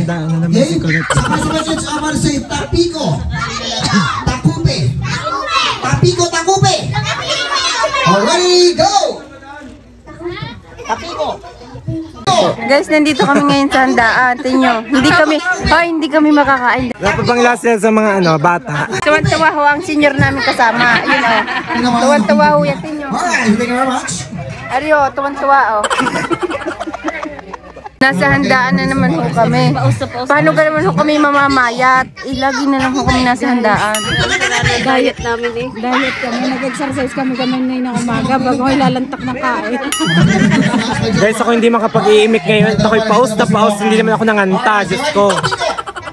handaan na naman si Kulot. Tapiko. Takupe. Tapiko, takupe. Alright, go! Tapiko. Guys, nandito kami ngayon sa handaan. Tingnan nyo, hindi kami makakain. Wala pa bang lasa sa mga bata? Tuwan-tuwa ho ang senior namin kasama. Yun o. Tuwan-tuwa ho yan. Tingnan nyo. Alright, thank you very much. Ariyo, tuwan-tuwa o. Nasa handaan na naman ho kami. Paano ka naman ho kami mamamayat? Lagi na lang ho kami nasa handaan. Diet namin eh. Diet kami. Nag-exercise kami ng umaga bago ilalantak ng kain. Guys, ako hindi makapag-iimik ngayon. Ako'y paus na paus. Hindi naman ako nanganta. Diyos ko.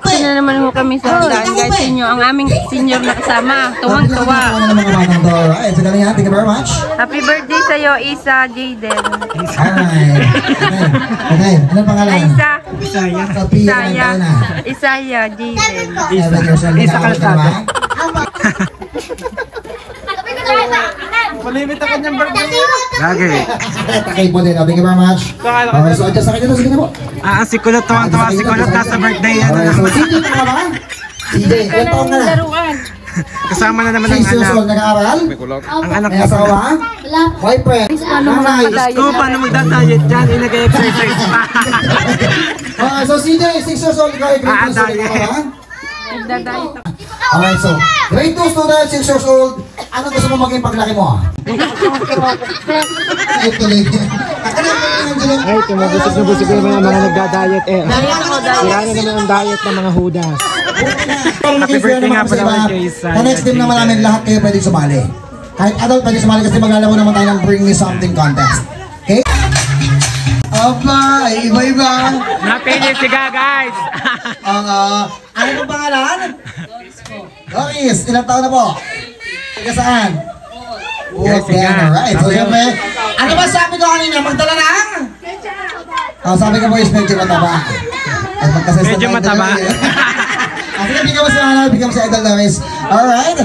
Ito na naman ho kami sa handaan. Guys, inyo, ang aming senior na kasama. Tuwang-tuwa. Alright, so thank you very much. Happy birthday sa'yo, Isa Jaden. Alright. Okay, anong pangalan? Isa. Isaya. Isaya Jaden. Isa Kalsada. Malimit ako niyang birthday. Lagi. Okay po din. Thank you very much. Okay, so adjust sa kanya. Sige na po. Si Kulot. Tuwang-tuwa si Kulot. Nasa birthday. Okay, so CJ ka ba? CJ, ilan taon ka na? Kasama na naman ang 6 years anak. old, nag-aaral? Ang anak May niya. asawa? Boyfriend? Nanay? Paano magdadayet dyan? Nag-exercise pa. Okay, so CJ, 6 years old, ikaw ay grade 2 student ka ba? Nagdadayet ako. Okay, so grade 2 student, 6 years old, ano gusto mo maging paglaki mo? Ay, tuloy. Ay, tumabusog na busog naman ang mga nagdadayet eh. Sira na naman ang diet ng mga hudas. Happy birthday nga pala kay Isa. Sa next team naman namin, lahat kayo pwede sumali. Kahit adult pwede sumali kasi maglalaro naman tayo ng Bring Me Something contest. Okay? Aba, iba-iba. Napili siga guys. Ano pong pangalan? Doris, ilang taon na po? Taga saan? Okay, alright. So siyempre, ano ba sabi ko kanina? Magdala ng? Sabi ko po is medyo mataba. Medyo mataba. Sige, bigyan mo si bigyan mo si Idol Doris. Alright.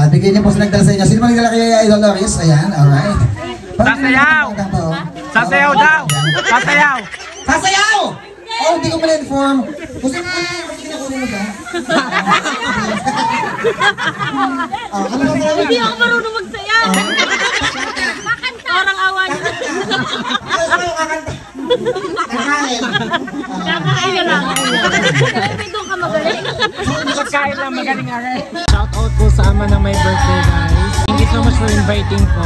Bigyan niyo po sa nagdala sa inyo. Sino ba nagdala kay Idol Doris? Ayan, alright. Sasayaw! Sasayaw daw! Sasayaw! Sasayaw! Oh, hindi ko pala-inform. Gusto mo kinakunin mo siya? Hindi ako marunong magsayaw. Parang awan. Kakain. Kakain ka lang. May doon ka magaling. Pagkain lang magaling nga. Shout out po sa ama ng may birthday guys. Thank you so much for inviting po.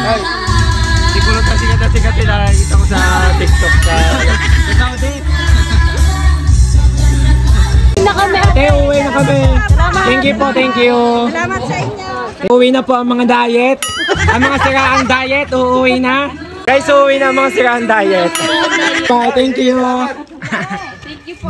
Hey, si Kulot na sikat na nakikita ko sa TikTok sa... Ikaw din. Uwi na kami. Thank you po, thank you. Salamat sa inyo. Uuwi na po ang mga diet. Ang mga siraang diet, uuwi na. Guys, uuwi na ang mga siraang diet. Bye, thank you. Thank you po.